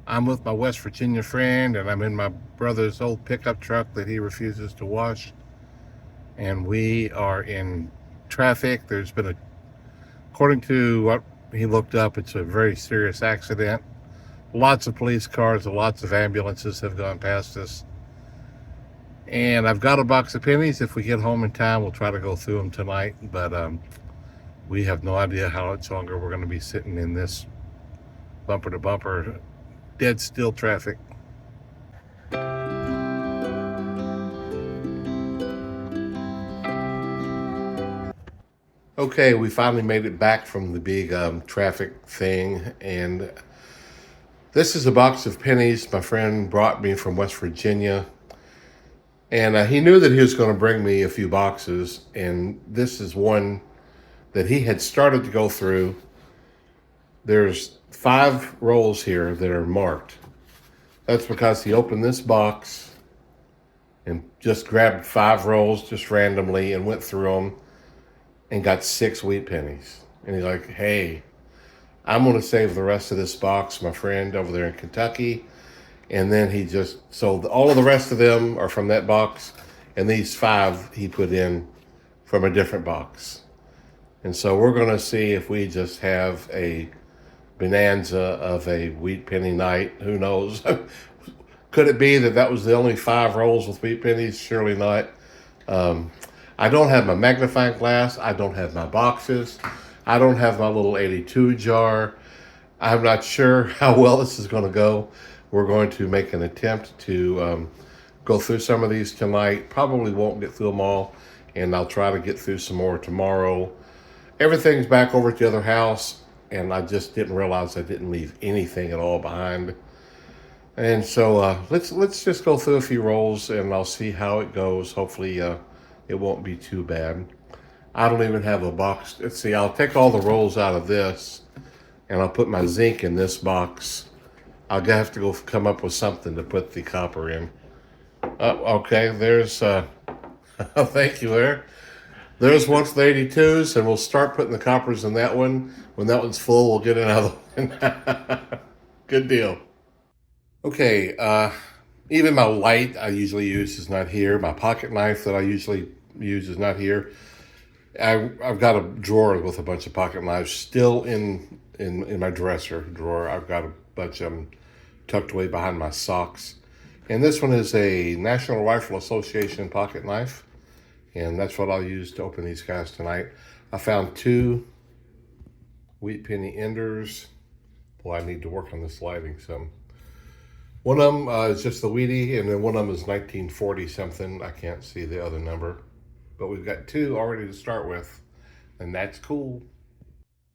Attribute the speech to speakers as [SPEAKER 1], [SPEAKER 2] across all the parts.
[SPEAKER 1] I'm with my West Virginia friend, and I'm in my brother's old pickup truck that he refuses to wash. And we are in traffic. According to what he looked up, it's a very serious accident. Lots of police cars and lots of ambulances have gone past us. And I've got a box of pennies. If we get home in time, we'll try to go through them tonight. But we have no idea how much longer we're going to be sitting in this bumper to bumper, dead still traffic. Okay, we finally made it back from the big traffic thing, and this is a box of pennies my friend brought me from West Virginia. And he knew that he was going to bring me a few boxes, and this is one that he had started to go through. There's 5 rolls here that are marked. That's because he opened this box and just grabbed 5 rolls just randomly and went through them and got 6 wheat pennies. And he's like, hey, I'm going to save the rest of this box, my friend over there in Kentucky. And then he just sold all of the rest of them are from that box. And these 5 he put in from a different box. And so we're going to see if we just have a bonanza of a wheat penny night. Who knows? Could it be that was the only 5 rolls with wheat pennies? Surely not. I don't have my magnifying glass. I don't have my boxes. I don't have my little 82 jar. I'm not sure how well this is going to go. We're going to make an attempt to go through some of these tonight. Probably won't get through them all, and I'll try to get through some more tomorrow. Everything's back over at the other house, and I just didn't realize I didn't leave anything at all behind. And so let's just go through a few rolls, and I'll see how it goes. Hopefully it won't be too bad. I don't even have a box. Let's see, I'll take all the rolls out of this, and I'll put my zinc in this box. I'll have to go come up with something to put the copper in. Okay, there's, thank you there. There's one for the 82s, and we'll start putting the coppers in that one. When that one's full, we'll get another one. Good deal. Okay, even my light I usually use is not here. My pocket knife that I usually use is not here. I've got a drawer with a bunch of pocket knives still in my dresser drawer. I've got a bunch of them tucked away behind my socks. And this one is a National Rifle Association pocket knife. And that's what I'll use to open these guys tonight. I found 2 wheat penny enders. Well, I need to work on this lighting some. One of them is just the Wheatie, and then one of them is 1940 something. I can't see the other number. But we've got 2 already to start with, and that's cool.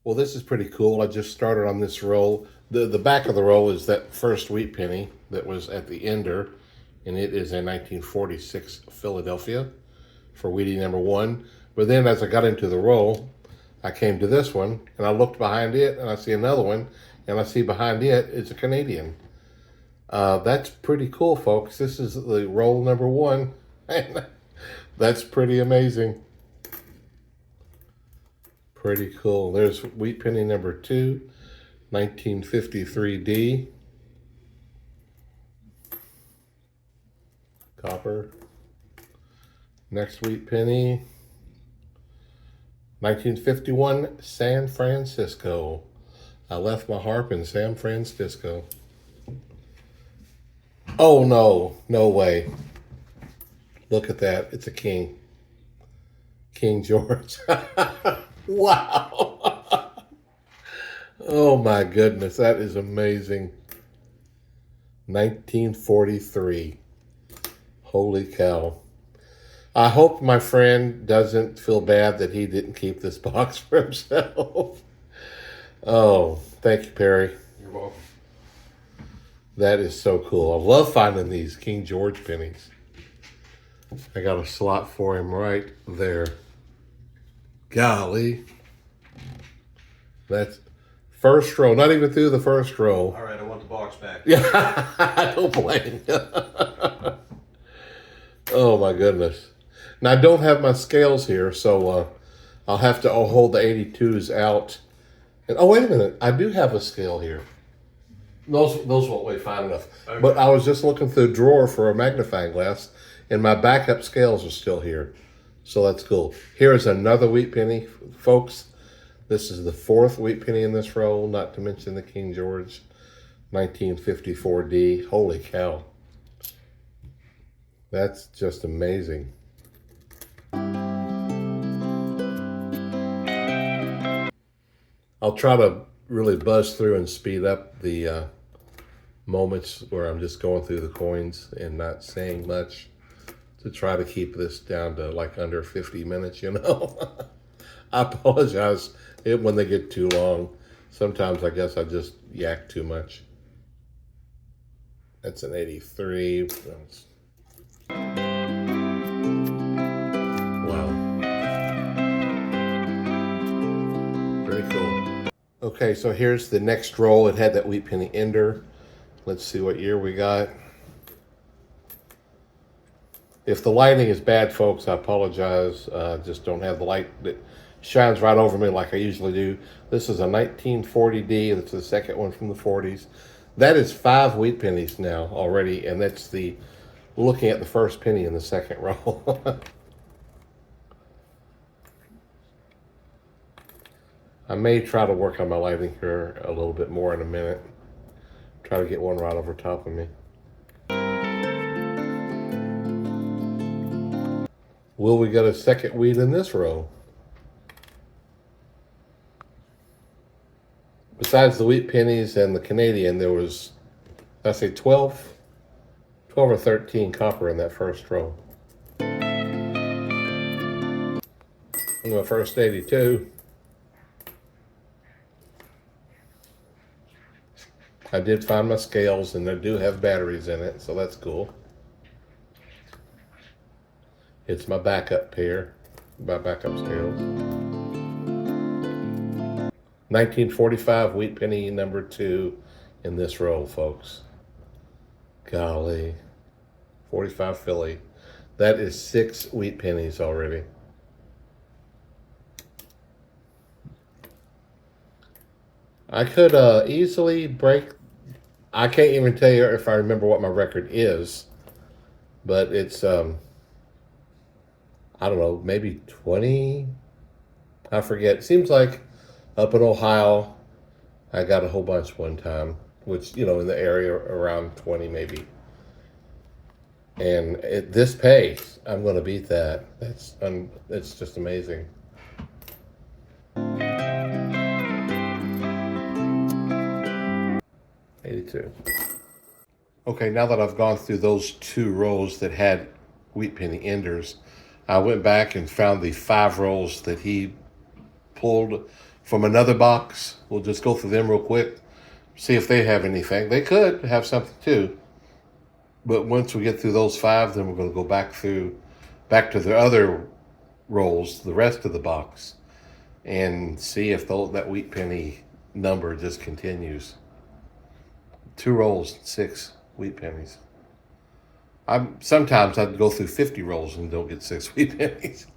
[SPEAKER 1] Well, this is pretty cool. I just started on this roll. The back of the roll is that first wheat penny that was at the ender, and it is a 1946 Philadelphia for Wheatie number 1. But then as I got into the roll, I came to this one, and I looked behind it, and I see another one, and I see behind it is a Canadian. That's pretty cool, folks. This is the roll number 1. That's pretty amazing. Pretty cool. There's wheat penny number 2, 1953D. Copper. Next wheat penny, 1951, San Francisco. I left my harp in San Francisco. Oh no, no way. Look at that, it's a king. King George. Wow. Oh my goodness, that is amazing. 1943. Holy cow. I hope my friend doesn't feel bad that he didn't keep this box for himself. Oh, thank you, Perry.
[SPEAKER 2] You're welcome.
[SPEAKER 1] That is so cool. I love finding these King George pennies. I got a slot for him right there. Golly. That's first row. Not even through the first row.
[SPEAKER 2] All right, I want the box back.
[SPEAKER 1] Yeah, I don't blame you. Oh, my goodness. Now, I don't have my scales here, so I'll have to hold the 82s out. And, oh, wait a minute. I do have a scale here. Those won't weigh fine enough.
[SPEAKER 2] Okay.
[SPEAKER 1] But I was just looking through the drawer for a magnifying glass, and my backup scales are still here. So that's cool. Here is another wheat penny, folks. This is the fourth wheat penny in this roll, not to mention the King George 1954D. Holy cow. That's just amazing. I'll try to really buzz through and speed up the moments where I'm just going through the coins and not saying much to try to keep this down to like under 50 minutes, you know. I apologize when they get too long. Sometimes I guess I just yak too much. That's an 83. Wow. Pretty cool. Okay, so here's the next roll. It had that wheat penny ender. Let's see what year we got. If the lighting is bad, folks, I apologize. Just don't have the light that shines right over me like I usually do. This is a 1940D. That's the second one from the 40s. That is 5 wheat pennies now already, and that's the looking at the first penny in the second roll. I may try to work on my lighting here a little bit more in a minute. Try to get one right over top of me. Will we get a second wheat in this row? Besides the wheat pennies and the Canadian, there was, I say 12 or 13 copper in that first row. In the first 82. I did find my scales, and they do have batteries in it, so that's cool. It's my backup pair, my backup scales. 1945 wheat penny number 2 in this row, folks. Golly. 45 Philly. That is 6 wheat pennies already. I could easily break. I can't even tell you if I remember what my record is, but it's I don't know, maybe 20. I forget. It seems like up in Ohio, I got a whole bunch one time, which, you know, in the area around 20 maybe. And at this pace, I'm going to beat that. It's just amazing. Okay, now that I've gone through those 2 rolls that had wheat penny enders, I went back and found the 5 rolls that he pulled from another box. We'll just go through them real quick, see if they have anything. They could have something too. But once we get through those 5, then we're going to go back to the other rolls, the rest of the box, and see if that wheat penny number just continues. 2 rolls, 6 wheat pennies. Sometimes I'd go through 50 rolls and don't get 6 wheat pennies.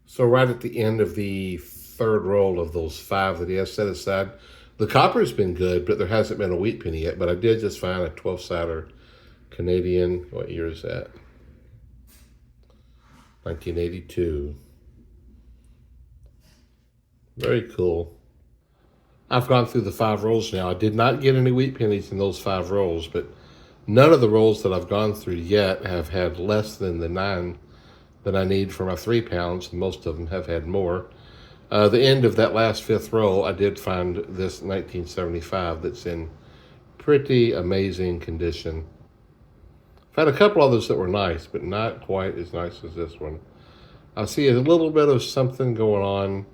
[SPEAKER 1] So right at the end of the third roll of those 5 that he has set aside, the copper's been good, but there hasn't been a wheat penny yet. But I did just find a 12-sider Canadian. What year is that? 1982. Very cool. I've gone through the 5 rolls now. I did not get any wheat pennies in those 5 rolls, but none of the rolls that I've gone through yet have had less than the 9 that I need for my 3 pounds. Most of them have had more. The end of that last 5th roll, I did find this 1975 that's in pretty amazing condition. I've had a couple others that were nice, but not quite as nice as this one. I see a little bit of something going on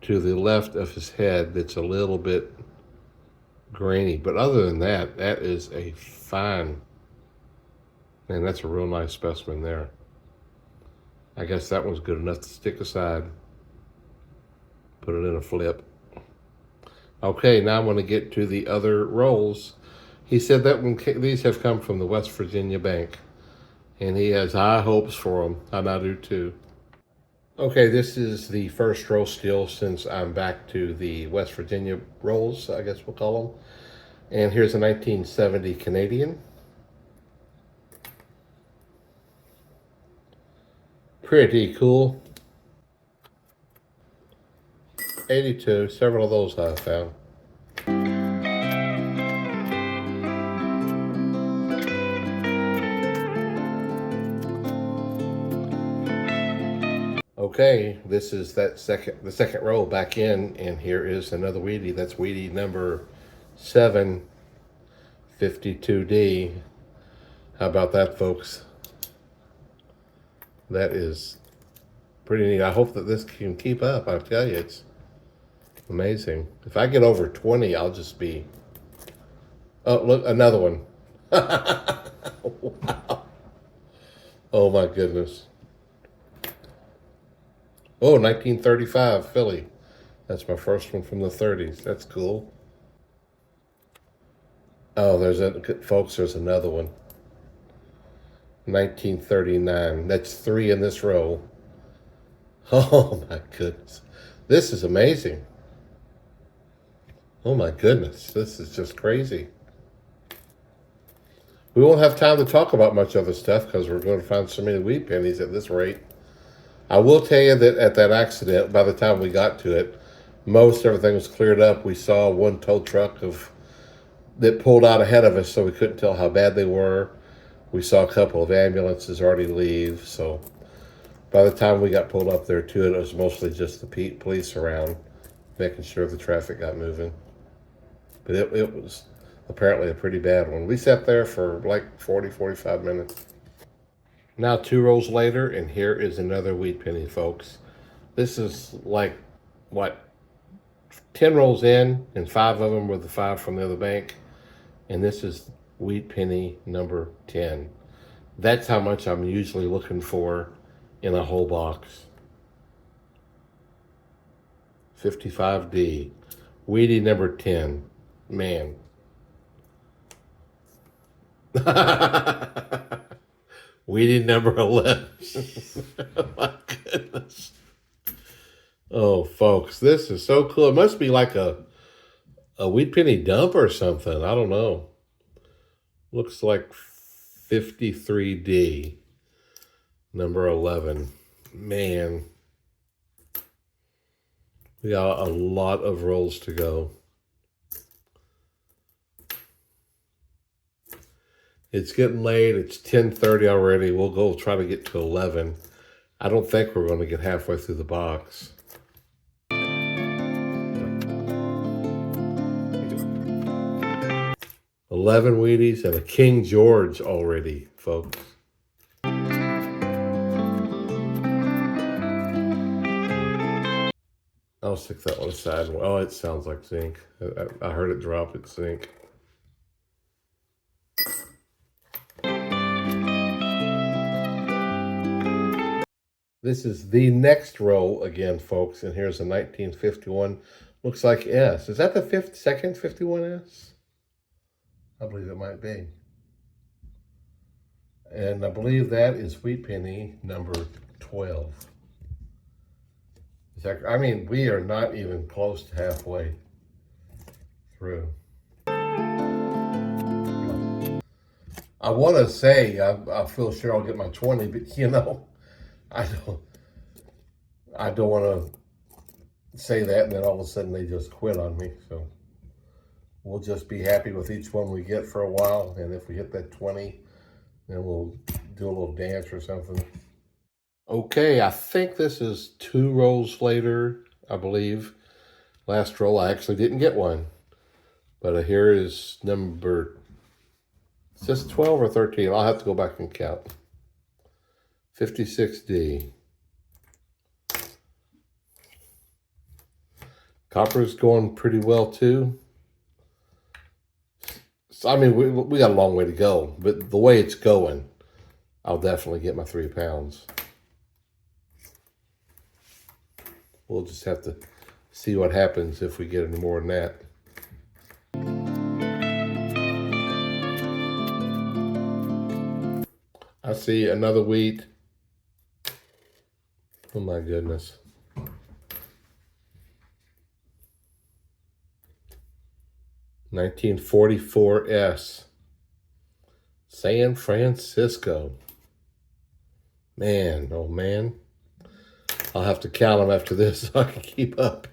[SPEAKER 1] to the left of his head that's a little bit grainy. But other than that, that is a fine, and that's a real nice specimen there. I guess that one's good enough to stick aside. Put it in a flip. Okay, now I'm going to get to the other rolls. He said that these have come from the West Virginia Bank, and he has high hopes for them, and I do too. Okay, this is the first roll still since I'm back to the West Virginia rolls, I guess we'll call them. And here's a 1970 Canadian. Pretty cool. 82, several of those I found. Okay, this is the second row back in, and here is another Wheatie. That's Wheatie number 752D. How about that, folks? That is pretty neat. I hope that this can keep up. I tell you, it's amazing. If I get over 20, I'll just be... Oh, look, another one. Wow. Oh, my goodness. Oh, 1935 Philly. That's my first one from the 30s. That's cool. Oh, folks, there's another one. 1939. That's 3 in this row. Oh, my goodness. This is amazing. Oh, my goodness. This is just crazy. We won't have time to talk about much other stuff because we're going to find so many wheat pennies at this rate. I will tell you that at that accident, by the time we got to it, most everything was cleared up. We saw one tow truck that pulled out ahead of us, so we couldn't tell how bad they were. We saw a couple of ambulances already leave. So by the time we got pulled up there to it, it was mostly just the police around, making sure the traffic got moving. But it was apparently a pretty bad one. We sat there for like 40, 45 minutes. Now 2 rows later, and here is another wheat penny, folks. This is like, what, 10 rolls in, and 5 of them were the 5 from the other bank. And this is wheat penny number 10. That's how much I'm usually looking for in a whole box. 55D. Wheatie number 10. Man. Wheatie number 11. Oh my goodness. Oh, folks, this is so cool. It must be like a wheat penny dump or something. I don't know. Looks like 53D, number 11. Man, we got a lot of rolls to go. It's getting late. It's 10:30 already. We'll go try to get to 11. I don't think we're going to get halfway through the box. 11 Wheaties and a King George already, folks. I'll stick that one aside. Oh, it sounds like zinc. I heard it drop. It's zinc. This is the next row again, folks, and here's a 1951. Looks like S. Is that the second 51S? I believe it might be. And I believe that is wheat penny number 12. I mean, we are not even close to halfway through. I want to say I feel sure I'll get my 20, but you know, I don't want to say that and then all of a sudden they just quit on me. So we'll just be happy with each one we get for a while, and if we hit that 20, then we'll do a little dance or something. Okay, I think this is 2 rolls later, I believe. Last roll, I actually didn't get one. But here is number, is this 12 or 13? I'll have to go back and count. 56D. Copper's going pretty well too. So, I mean, we got a long way to go, but the way it's going, I'll definitely get my 3 pounds. We'll just have to see what happens if we get any more than that. I see another wheat. Oh my goodness. 1944S. San Francisco. Man, oh man. I'll have to count them after this so I can keep up.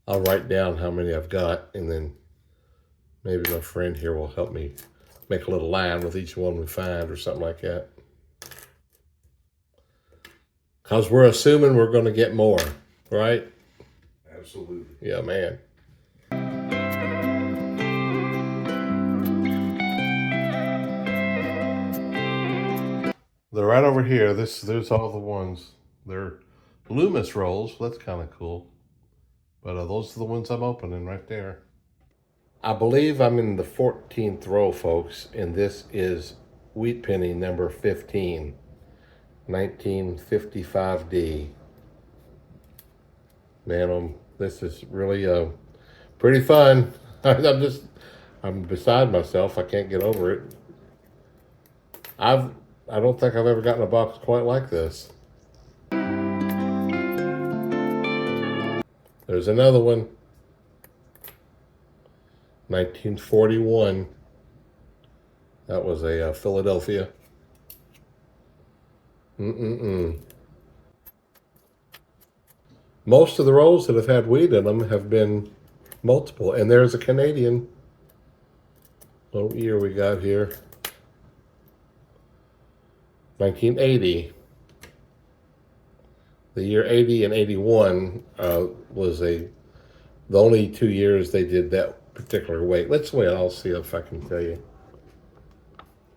[SPEAKER 1] I'll write down how many I've got, and then maybe my friend here will help me make a little line with each one we find or something like that. Because we're assuming we're going to get more, right?
[SPEAKER 2] Absolutely.
[SPEAKER 1] Yeah, man. They're right over here. There's all the ones. They're Loomis rolls. That's kind of cool. But those are the ones I'm opening right there. I believe I'm in the 14th row, folks, and this is Wheat Penny number 15, 1955D. Man, this is really pretty fun. I'm beside myself. I can't get over it. I don't think I've ever gotten a box quite like this. There's another one. 1941. That was a Philadelphia. Most of the rolls that have had wheat in them have been multiple. And there's a Canadian. What year we got here? 1980. The year 80 and 81 was the only 2 years they did that particular weight. Let's wait. I'll see if I can tell you.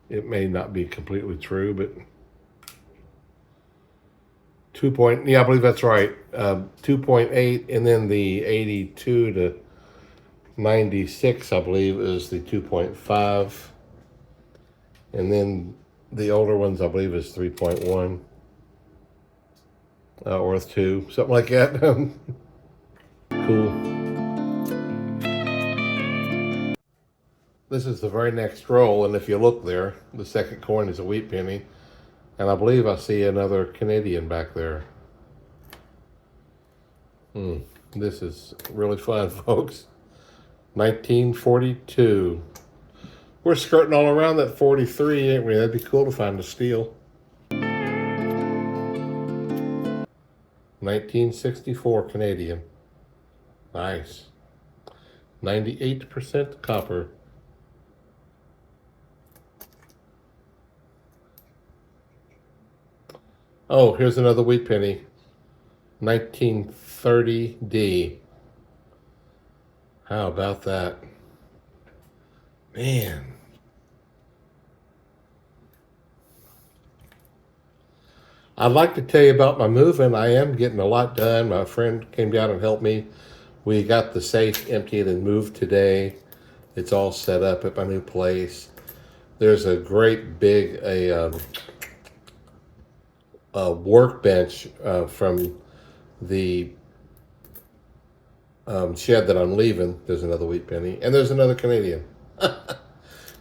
[SPEAKER 1] It may not be completely true, but 2 point. Yeah, I believe that's right. 2.8, and then the 82 to 96, I believe, is the 2.5, and then the older ones, I believe, is 3.1 or 2, something like that. Cool. This is the very next roll, and if you look there, the second coin is a wheat penny, and I believe I see another Canadian back there. This is really fun, folks. 1942. We're skirting all around that 43, ain't we? That'd be cool to find a steal. 1964 Canadian. Nice. 98% copper. Oh, here's another wheat penny. 1930D. How about that? Man. I'd like to tell you about my moving. I am getting a lot done. My friend came down and helped me. We got the safe emptied and moved today. It's all set up at my new place. There's a great big workbench from the shed that I'm leaving. There's another wheat penny, and there's another Canadian.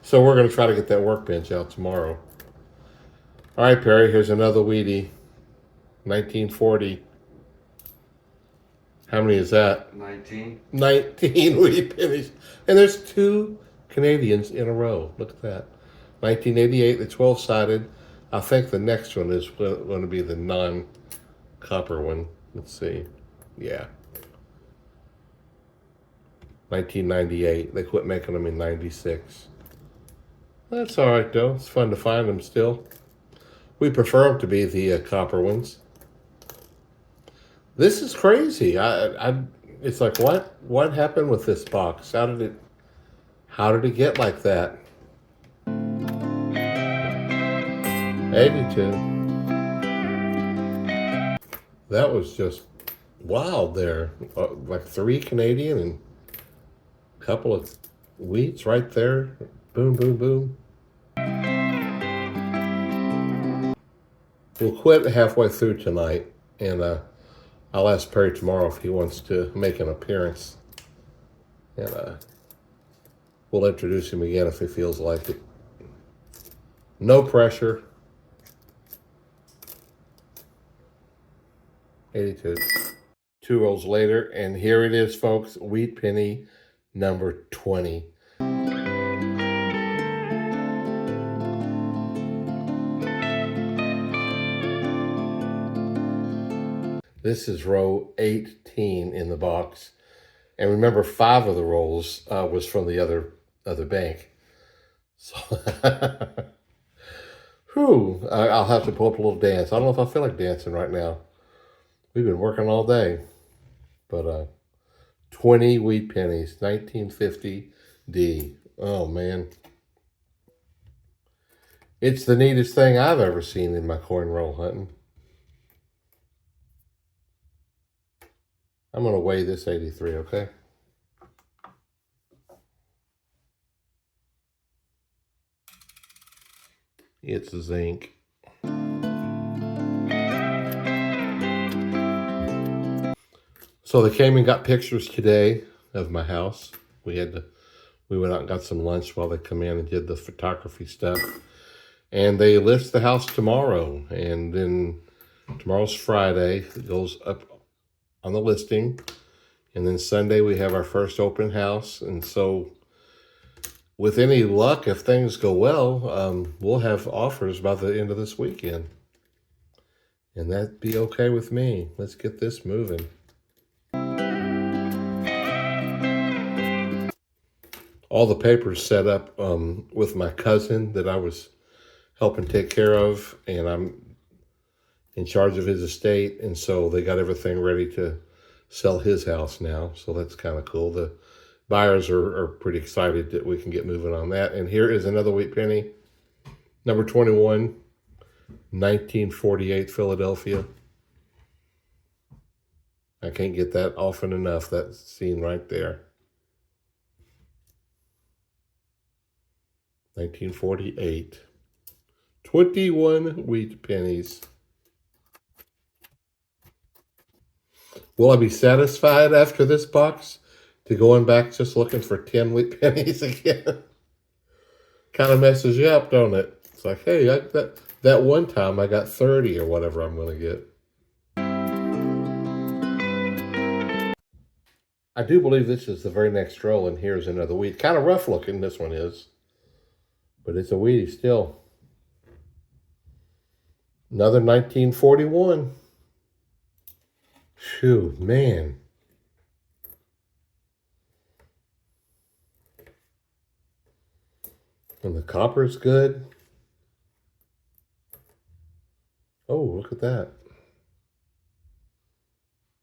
[SPEAKER 1] So we're going to try to get that workbench out tomorrow. All right, Perry, here's another wheatie. 1940. How many is that?
[SPEAKER 2] 19.
[SPEAKER 1] 19 wheat pennies. And there's 2 Canadians in a row. Look at that. 1988, the 12-sided. I think the next one is going to be the non-copper one. Let's see. Yeah. 1998. They quit making them in 96. That's all right, though. It's fun to find them still. We prefer them to be the copper ones. This is crazy. It's like, what happened with this box? How did it get like that? 82. That was just wild there. Like 3 Canadian and a couple of wheats right there. Boom, boom, boom. We'll quit halfway through tonight, and I'll ask Perry tomorrow if he wants to make an appearance. And we'll introduce him again if he feels like it. No pressure. 82. 2 rolls later, and here it is, folks. Wheat penny number 20. This is row 18 in the box. And remember, 5 of the rolls was from the other bank. So, whew, I'll have to pull up a little dance. I don't know if I feel like dancing right now. We've been working all day. But 20 wheat pennies, 1950 D. Oh, man. It's the neatest thing I've ever seen in my coin roll hunting. I'm going to weigh this 83, okay? It's zinc. So they came and got pictures today of my house. We went out and got some lunch while they come in and did the photography stuff. And they list the house tomorrow. And then tomorrow's Friday. It goes up on the listing. And then Sunday we have our first open house. And so with any luck, if things go well, we'll have offers by the end of this weekend. And that'd be okay with me. Let's get this moving. All the papers set up with my cousin that I was helping take care of, and I'm in charge of his estate, and so they got everything ready to sell his house now, so that's kind of cool. The buyers are pretty excited that we can get moving on that. And here is another wheat penny, number 21, 1948 Philadelphia. I can't get that often enough, that scene right there. 1948. 21 wheat pennies. Will I be satisfied after this box to going back just looking for 10 wheat pennies again? Kind of messes you up, don't it? It's like, hey, that one time I got 30 or whatever I'm going to get. I do believe this is the very next roll, and here's another wheat. Kind of rough looking, this one is. But it's a wheatie still. Another 1941. Phew, man. And the copper's good. Oh, look at that.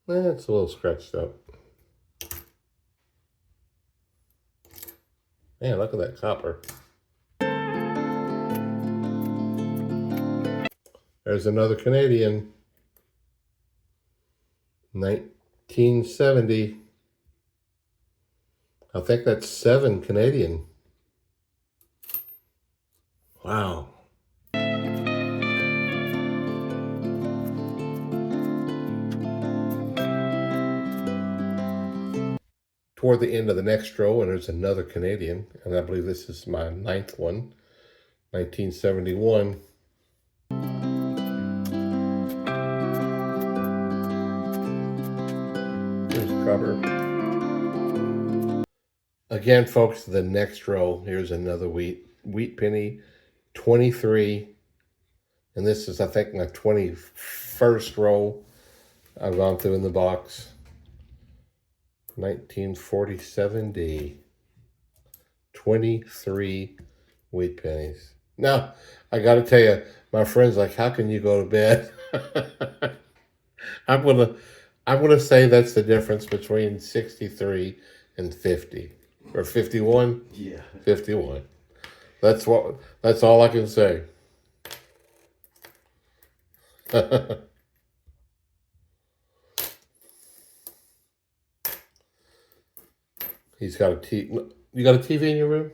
[SPEAKER 1] It's a little scratched up. Man, look at that copper. There's another Canadian. 1970. I think that's 7 Canadian. Wow. Toward the end of the next row, and there's another Canadian, and I believe this is my 9th one, 1971. Rubber. Again, folks, the next row, here's another wheat penny, 23. And this is, I think, my 21st row I've gone through in the box. 1947D. 23 wheat pennies. Now, I got to tell you, my friend's like, how can you go to bed? I'm gonna say that's the difference between 63 and 50. Or 51?
[SPEAKER 2] Yeah.
[SPEAKER 1] 51. That's all I can say. He's got a TV. You got a TV in your room?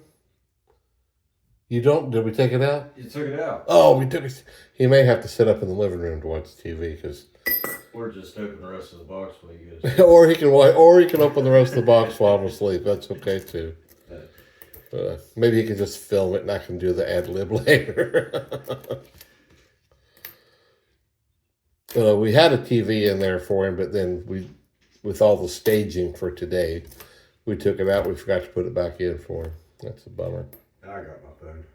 [SPEAKER 1] You don't? Did we take it out?
[SPEAKER 2] You took it out.
[SPEAKER 1] Oh, we took it. He may have to sit up in the living room to watch TV because.
[SPEAKER 2] Or just open the rest of the box while you guys.
[SPEAKER 1] or he can open the rest of the box while I'm asleep. That's okay too. Maybe he can just film it and I can do the ad lib later. We had a TV in there for him, but then we with all the staging for today. We took it out. We forgot to put it back in for him. That's a bummer.
[SPEAKER 2] I got my phone.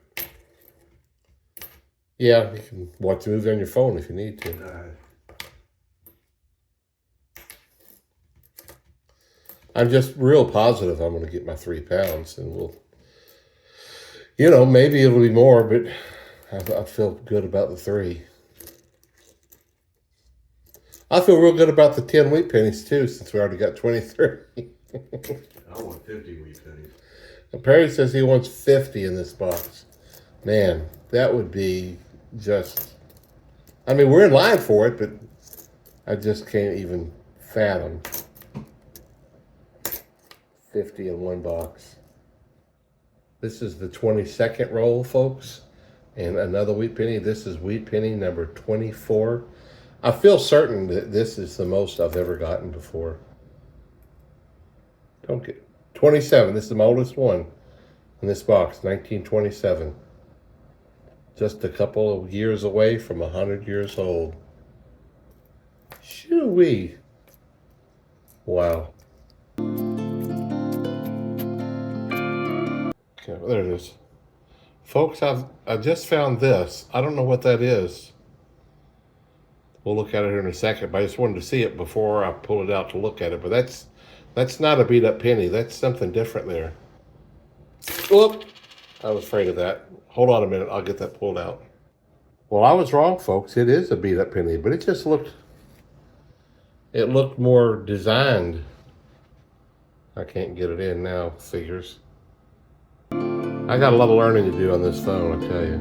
[SPEAKER 1] Yeah, you can watch the movie on your phone if you need to. I'm just real positive I'm going to get my 3 pounds, and we'll, you know, maybe it'll be more, but I feel good about the 3. I feel real good about the 10 wheat pennies too, since we already got 23.
[SPEAKER 2] I want 50 wheat pennies.
[SPEAKER 1] Perry says he wants 50 in this box. Man, that would be just, I mean, we're in line for it, but I just can't even fathom 50 in one box. This is the 22nd roll, folks, and another wheat penny. This is wheat penny number 24. I feel certain that this is the most I've ever gotten before. Don't get 27. This is my oldest one in this box, 1927. Just a couple of years away from 100 years old. Shoo-wee. Wow. Okay, well, there it is. Folks, I just found this. I don't know what that is. We'll look at it here in a second, but I just wanted to see it before I pull it out to look at it. But that's not a beat up penny. That's something different there. Whoop! I was afraid of that. Hold on a minute. I'll get that pulled out. Well, I was wrong, folks. It is a beat up penny, but it just looked more designed. I can't get it in now, figures. I got a lot of learning to do on this phone, I tell you.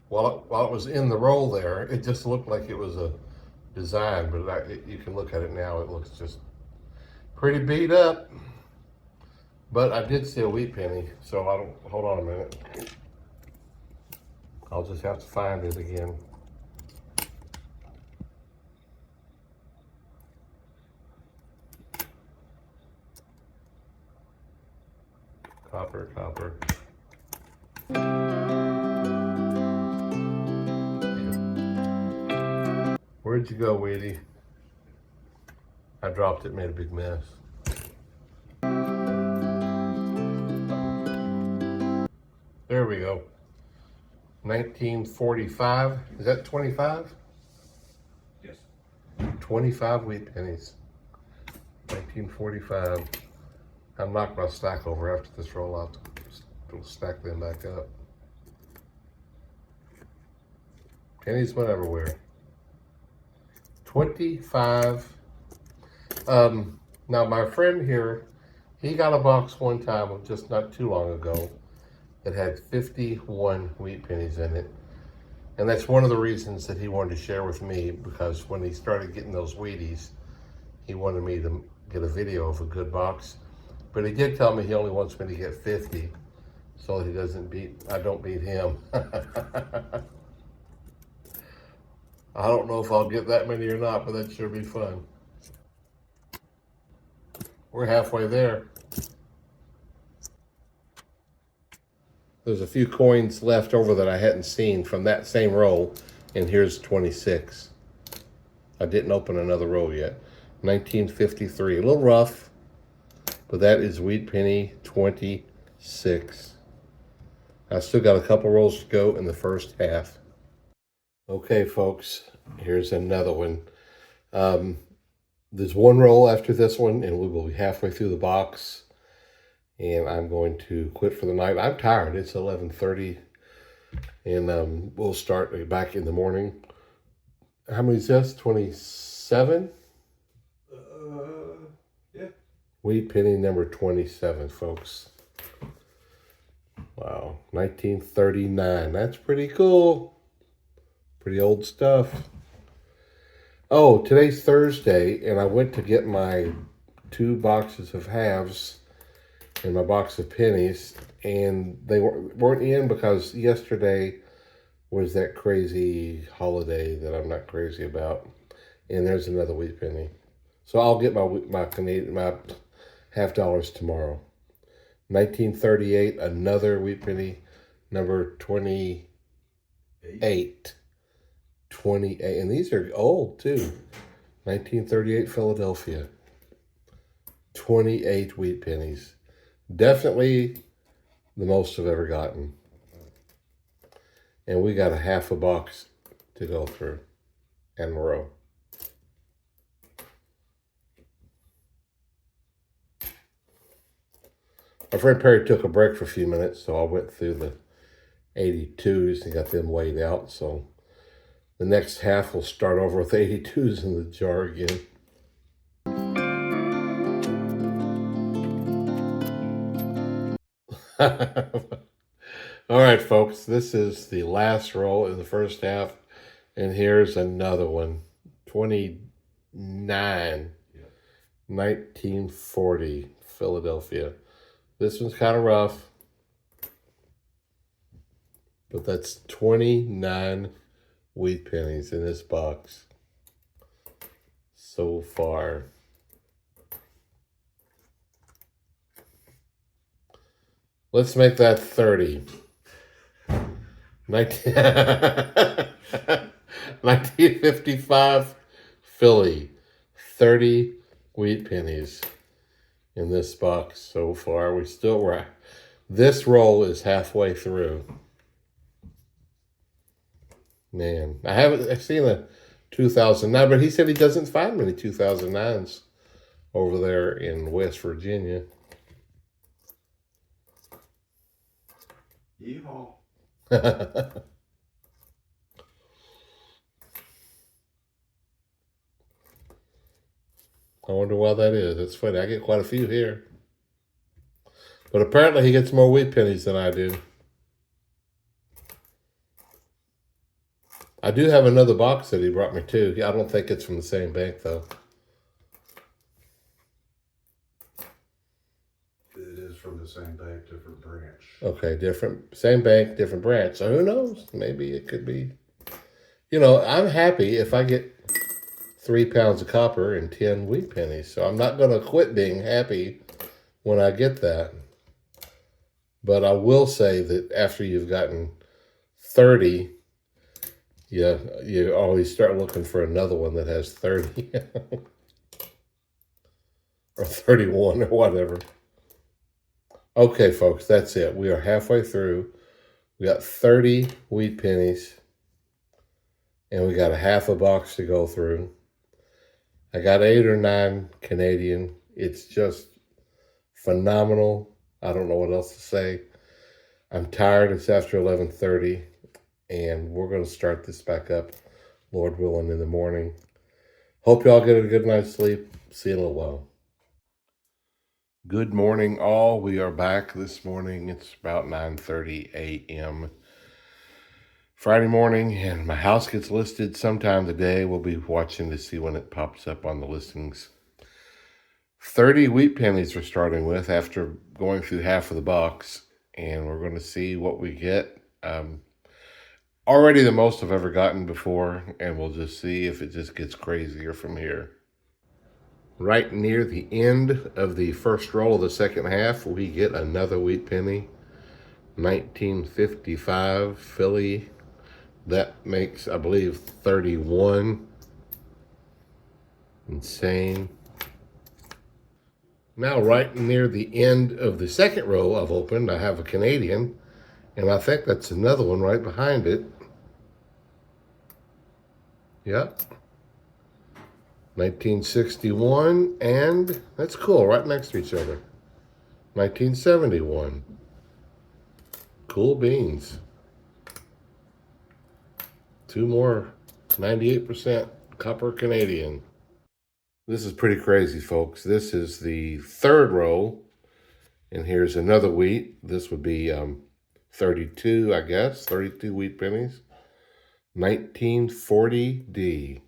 [SPEAKER 1] While it was in the roll there, it just looked like it was a design, but you can look at it now, it looks just pretty beat up. But I did see a wheat penny, so hold on a minute. I'll just have to find it again. Copper. Where'd you go, Weedy? I dropped it, made a big mess. There we go. 1945. Is that 25?
[SPEAKER 2] Yes.
[SPEAKER 1] 25 wheat pennies. 1945. I'll knock my stack over after this roll out. It'll stack them back up. Pennies went everywhere. 25. Now my friend here, he got a box one time just not too long ago that had 51 wheat pennies in it. And that's one of the reasons that he wanted to share with me, because when he started getting those Wheaties, he wanted me to get a video of a good box. But he did tell me he only wants me to get 50 so he doesn't I don't beat him. I don't know if I'll get that many or not, but that sure be fun. We're halfway there. There's a few coins left over that I hadn't seen from that same roll, and here's 26. I didn't open another roll yet. 1953, a little rough, but that is wheat penny 26. I still got a couple rolls to go in the first half. Okay, folks, here's another one. There's one roll after this one, and we will be halfway through the box. And I'm going to quit for the night. I'm tired. It's 11:30, and we'll start back in the morning. How many is this? 27?
[SPEAKER 2] Yeah.
[SPEAKER 1] Wheat penny number 27, folks. Wow, 1939. That's pretty cool. Pretty old stuff. Oh, today's Thursday, and I went to get my 2 boxes of halves and my box of pennies, and they weren't in because yesterday was that crazy holiday that I'm not crazy about. And there's another wheat penny. So I'll get my half dollars tomorrow. 1938, another wheat penny, number 28. 28. 28. And these are old, too. 1938 Philadelphia. 28 wheat pennies. Definitely the most I've ever gotten. And we got a half a box to go through and row. My friend Perry took a break for a few minutes, so I went through the 82s and got them weighed out. So the next half will start over with 82s in the jar again. All right, folks, this is the last roll in the first half, and here's another one. 29, 1940, Philadelphia. This one's kind of rough, but that's 29 wheat pennies in this box so far. Let's make that 30. 1955 Philly. 30 wheat pennies in this box so far. This roll is halfway through. Man, I've seen a 2009, but he said he doesn't find many 2009s over there in West Virginia.
[SPEAKER 2] Yeehaw.
[SPEAKER 1] I wonder why that is. It's funny. I get quite a few here. But apparently he gets more wheat pennies than I do. I do have another box that he brought me too. I don't think it's from the same bank though.
[SPEAKER 2] It is from the same bank, different branch.
[SPEAKER 1] Okay, same bank, different branch. So who knows? Maybe it could be. You know, I'm happy if I get 3 pounds of copper and 10 wheat pennies. So I'm not going to quit being happy when I get that. But I will say that after you've gotten 30, you always start looking for another one that has 30 or 31 or whatever. Okay, folks, that's it. We are halfway through. We got 30 wheat pennies, and we got a half a box to go through. I got 8 or 9 Canadian. It's just phenomenal. I don't know what else to say. I'm tired. It's after 11:30, and we're going to start this back up, Lord willing, in the morning. Hope y'all get a good night's sleep. See you in a little while. Good morning, all. We are back this morning. It's about 9:30 a.m. Friday morning, and my house gets listed sometime today. We'll be watching to see when it pops up on the listings. 30 wheat pennies we're starting with after going through half of the box, and we're going to see what we get. Already the most I've ever gotten before, and we'll just see if it just gets crazier from here. Right near the end of the first roll of the second half, we get another wheat penny. 1955 Philly. That makes, I believe, 31. Insane. Now, right near the end of the second row I've opened, I have a Canadian, and I think that's another one right behind it. Yep. 1961, and that's cool, right next to each other. 1971. Cool beans. 2 more 98% copper Canadian. This is pretty crazy, folks. This is the third row, and here's another wheat. This would be 32, I guess, 32 wheat pennies. 1940D.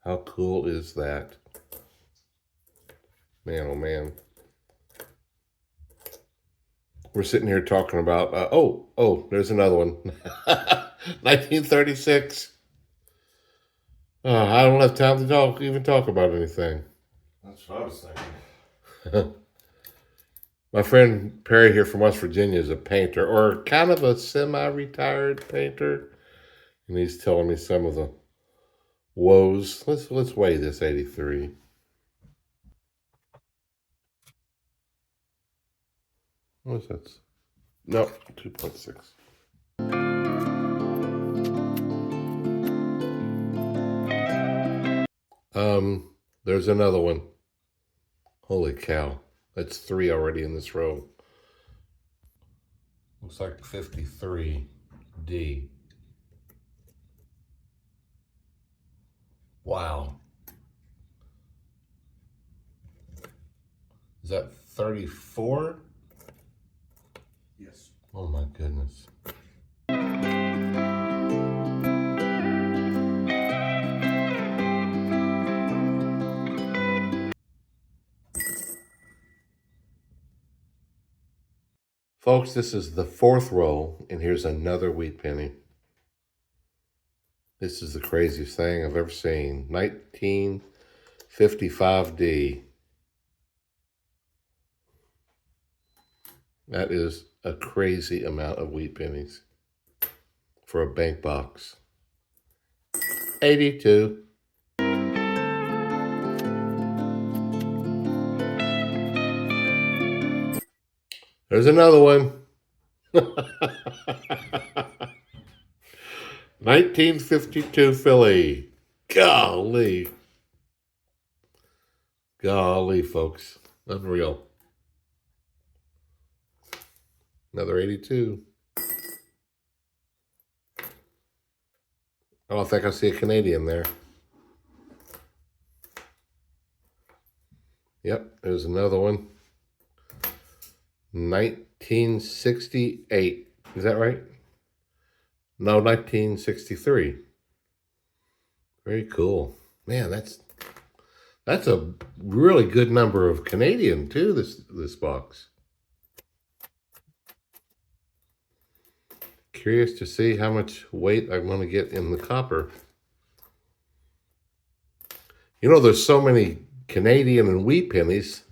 [SPEAKER 1] How cool is that? Man, oh man. We're sitting here talking about, there's another one. 1936. I don't have time to even talk about anything.
[SPEAKER 2] That's what I was thinking.
[SPEAKER 1] My friend Perry here from West Virginia is a painter, or kind of a semi-retired painter, and he's telling me some of the woes. Let's weigh this 83. What's that? Nope, 2.6. There's another one. Holy cow. That's 3 already in this row. Looks like 53D. Wow. Is that 34?
[SPEAKER 2] Yes.
[SPEAKER 1] Oh my goodness. Folks, this is the 4th roll, and here's another wheat penny. This is the craziest thing I've ever seen. 1955D. That is a crazy amount of wheat pennies for a bank box. 82. There's another one. 1952 Philly. Golly. Golly, folks. Unreal. Another 82. I don't think I see a Canadian there. Yep, there's another one. 1968. Is that right? No, 1963. Very cool. Man, that's a really good number of Canadian too, this box. Curious to see how much weight I'm going to get in the copper. You know, there's so many Canadian and wheat pennies.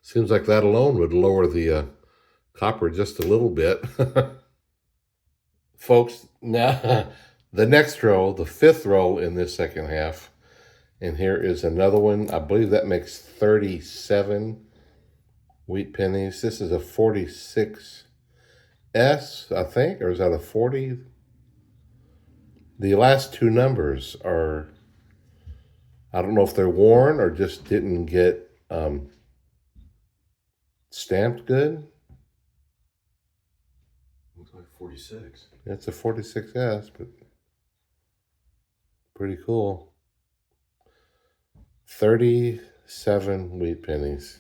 [SPEAKER 1] Seems like that alone would lower the copper just a little bit. Folks, now the next row, the 5th row in this second half, and here is another one. I believe that makes 37 wheat pennies. This is a 46S, I think, or is that a 40? The last 2 numbers are, I don't know if they're worn or just didn't get stamped good.
[SPEAKER 2] Looks like 46.
[SPEAKER 1] It's a 46S, but pretty cool. 37 wheat pennies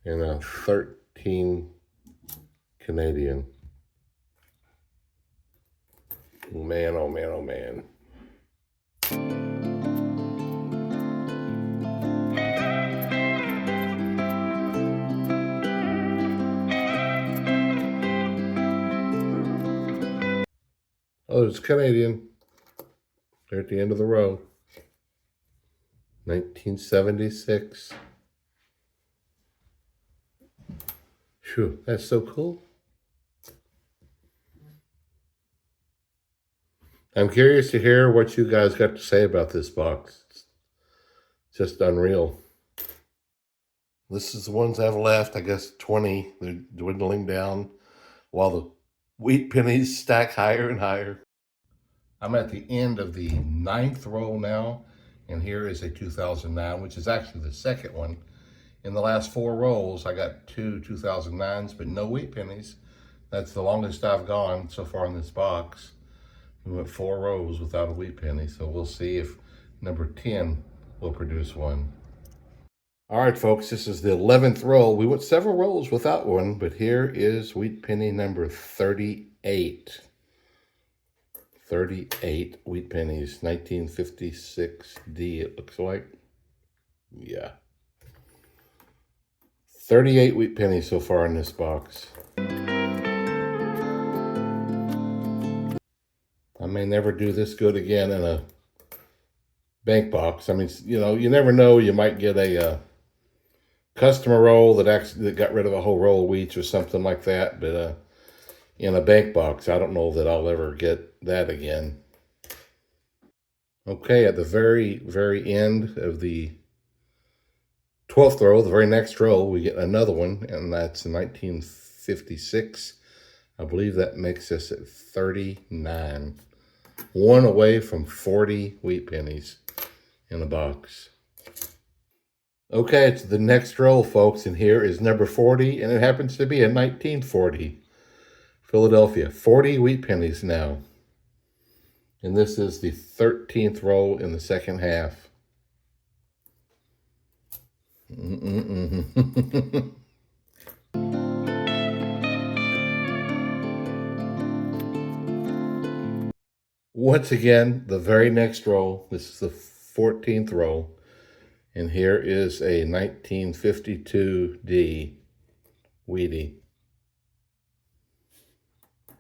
[SPEAKER 1] and a 13 Canadian. Man, oh man, oh man. Oh, it's Canadian. They're at the end of the row. 1976. Phew, that's so cool. I'm curious to hear what you guys got to say about this box. It's just unreal. This is the ones I have left. I guess 20. They're dwindling down while the wheat pennies stack higher and higher. I'm at the end of the 9th row now, and here is a 2009, which is actually the second one. In the last 4 rolls, I got 2 2009s, but no wheat pennies. That's the longest I've gone so far in this box. We went 4 rows without a wheat penny, so we'll see if number 10 will produce one. All right, folks, this is the 11th roll. We went several rolls without one, but here is wheat penny number 38. 38 wheat pennies, 1956D, it looks like. Yeah. 38 wheat pennies so far in this box. I may never do this good again in a bank box. I mean, you know, you never know. You might get a customer roll that got rid of a whole roll of wheats or something like that. But in a bank box, I don't know that I'll ever get that again. Okay, at the very, very end of the 12th row, the very next row, we get another one, and that's 1956. I believe that makes us at 39. One away from 40 wheat pennies in a box. Okay, it's the next row, folks, and here is number 40, and it happens to be a 1940. Philadelphia, 40 wheat pennies now. And this is the 13th row in the second half. Once again, the very next row. This is the 14th row. And here is a 1952D Wheatie.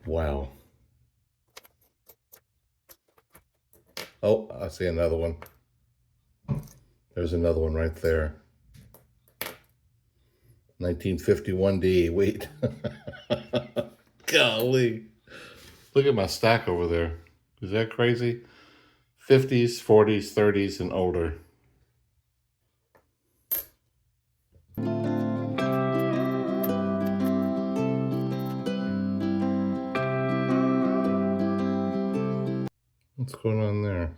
[SPEAKER 1] Wow. Oh, I see another one. There's another one right there. 1951D wheat. Golly. Look at my stack over there. Is that crazy? 50s, 40s, 30s, and older. What's going on there?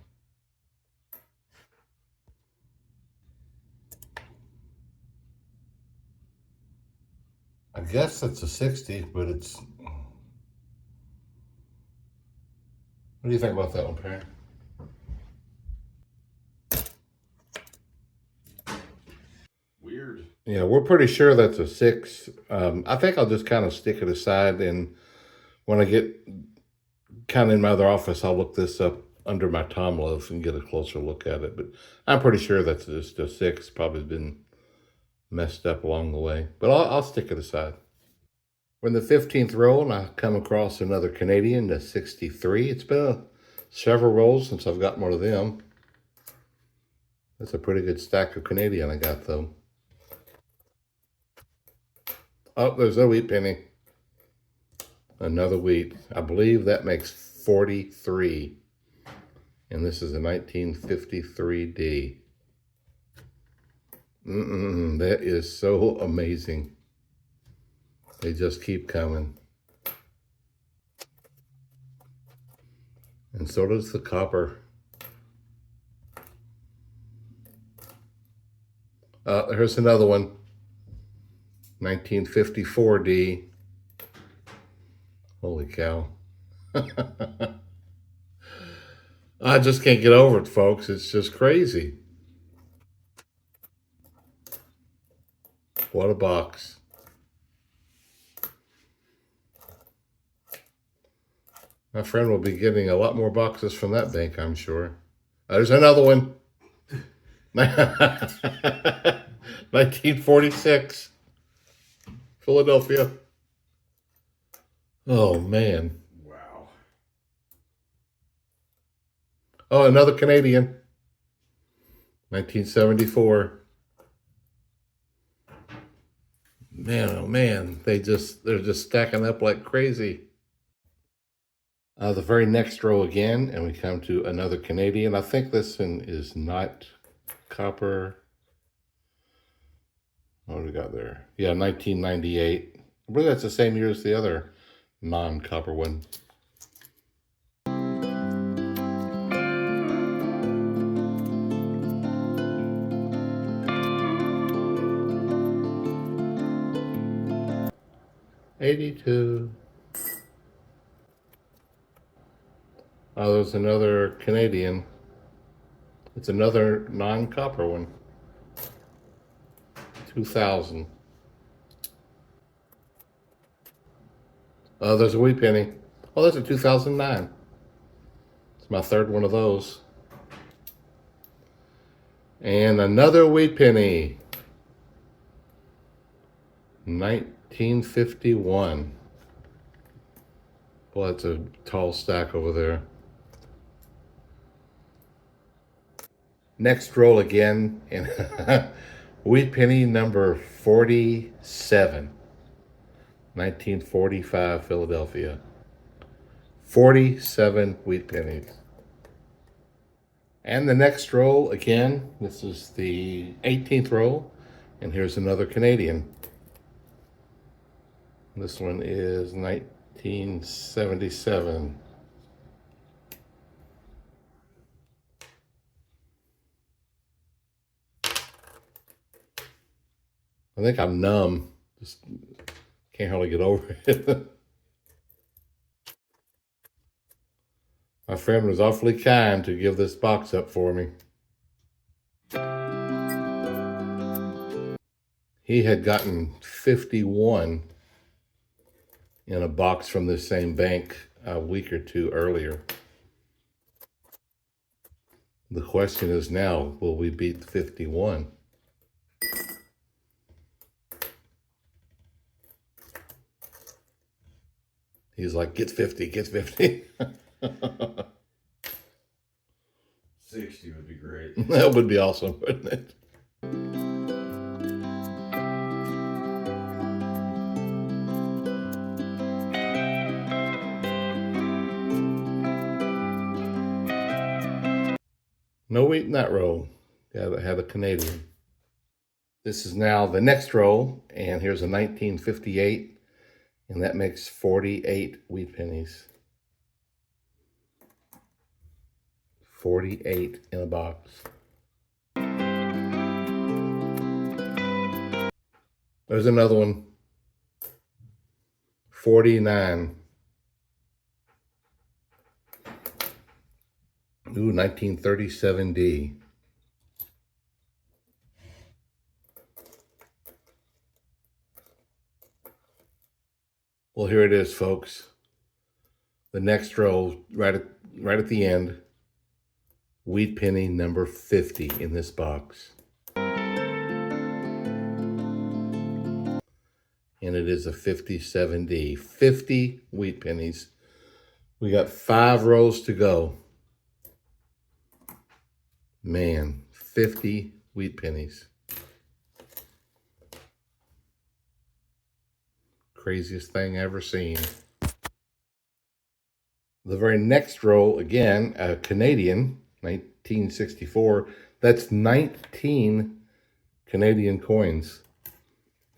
[SPEAKER 1] I guess it's a 60, but it's... What do you think about that one, Perry?
[SPEAKER 2] Weird.
[SPEAKER 1] Yeah, we're pretty sure that's a 6. I think I'll just kind of stick it aside, and when I get kind of in my other office, I'll look this up under my Tom Loaf and get a closer look at it. But I'm pretty sure that's just a 6. Probably been messed up along the way. But I'll stick it aside. We're in the 15th row, and I come across another Canadian, the 63. It's been several rolls since I've got one of them. That's a pretty good stack of Canadian I got, though. Oh, there's a wheat penny. Another wheat. I believe that makes 43. And this is a 1953D. That is so amazing. They just keep coming. And so does the copper. Here's another one. 1954D. Holy cow. I just can't get over it, folks. It's just crazy. What a box. My friend will be getting a lot more boxes from that bank, I'm sure. There's another one. 1946. Philadelphia. Oh, man.
[SPEAKER 2] Wow.
[SPEAKER 1] Oh, another Canadian. 1974. Man, oh man, they're just stacking up like crazy. The very next row again, and we come to another Canadian. I think this one is not copper. What do we got there? Yeah, 1998. I believe that's the same year as the other non-copper one. '82. Oh, there's another Canadian. It's another non-copper one. 2000. Oh, there's a wheat penny. Oh, that's a 2009. It's my third one of those. And another wheat penny. 1951. Well, that's a tall stack over there. Next roll again, and Wheat penny number 47, 1945 Philadelphia. 47 wheat pennies. And the next roll, again, this is the 18th roll, and here's another Canadian. This one is 1977. I think I'm numb. Just can't hardly get over it. My friend was awfully kind to give this box up for me. He had gotten 51 in a box from this same bank a week or two earlier. The question is now, will we beat the 51? He's like, get 50, get 50.
[SPEAKER 2] 60 would be great.
[SPEAKER 1] That would be awesome, wouldn't it? No wheat in that roll. Gotta have a Canadian. This is now the next roll, and here's a 1958, and that makes 48 wheat pennies. 48 in a box. There's another one. 49. Ooh, 1937D. Well, here it is, folks. The next row, right at the end. Wheat penny number 50 in this box. And it is a 57D. 50 wheat pennies. We got 5 rows to go. Man, 50 wheat pennies. Craziest thing ever seen. The very next row, again, a Canadian, 1964. That's 19 Canadian coins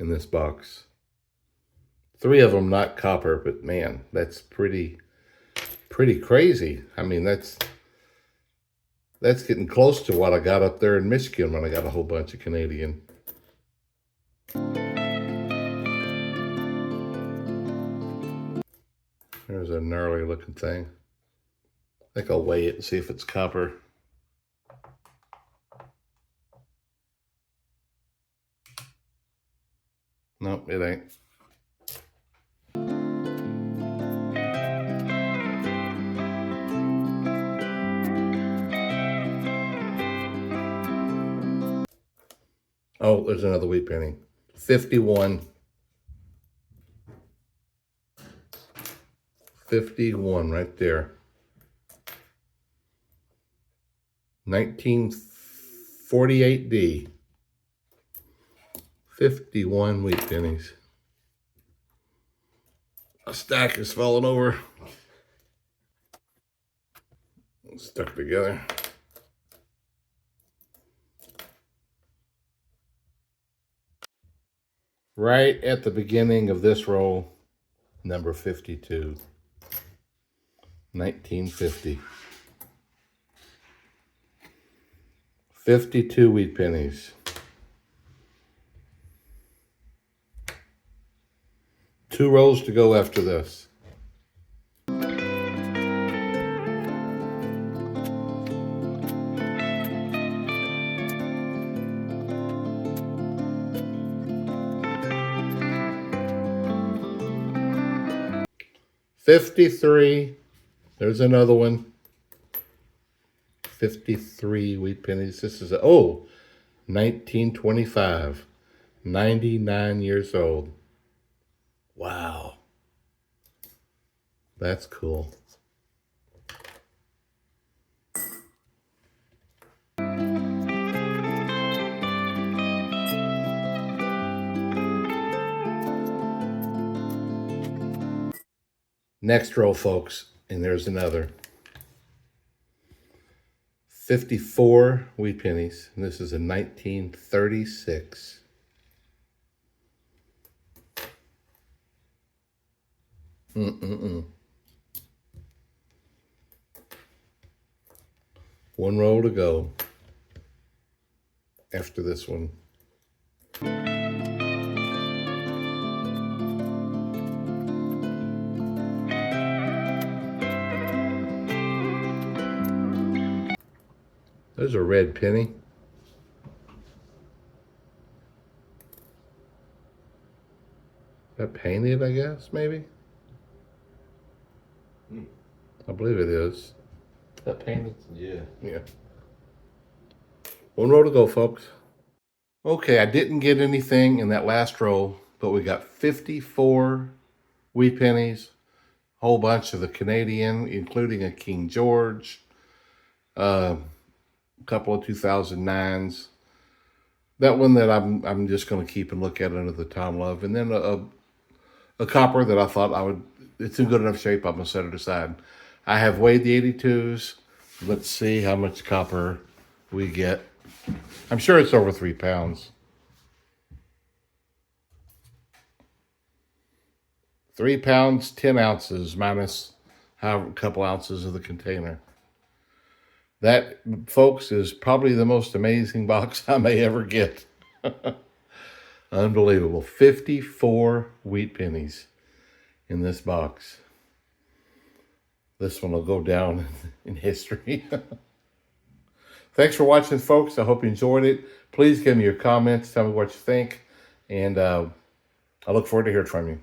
[SPEAKER 1] in this box. 3 of them not copper, but man, that's pretty crazy. I mean, that's getting close to what I got up there in Michigan when I got a whole bunch of Canadian. There's a gnarly looking thing. I think I'll weigh it and see if it's copper. Nope, it ain't. Oh, there's another wheat penny. 51. 51 right there. 1948D. 51 wheat pennies. A stack is falling over. Stuck together. Right at the beginning of this roll, number 52. 1950. 52 wheat pennies. 2 rows to go after this. $53. There's another one. 53 wheat pennies. This is 1925. 99 years old. Wow. That's cool. Next row, folks, and there's another. 54 wheat pennies, and this is a 1936. One roll to go after this one. There's a red penny. Is that painted, I guess, maybe? I believe it is. Is that painted?
[SPEAKER 2] Yeah.
[SPEAKER 1] Yeah. One row to go, folks. Okay, I didn't get anything in that last row, but we got 54 wheat pennies, a whole bunch of the Canadian, including a King George, a couple of 2009s. That one that I'm just going to keep and look at under the Tom Love, and then a copper that I thought it's in good enough shape. I'm going to set it aside. I have weighed the 82s. Let's see how much copper we get. I'm sure it's over 3 pounds. 3 pounds, 10 ounces, minus a couple ounces of the container. That, folks, is probably the most amazing box I may ever get. Unbelievable. 54 wheat pennies in this box. This one will go down in history. Thanks for watching, folks. I hope you enjoyed it. Please give me your comments. Tell me what you think. And I look forward to hearing from you.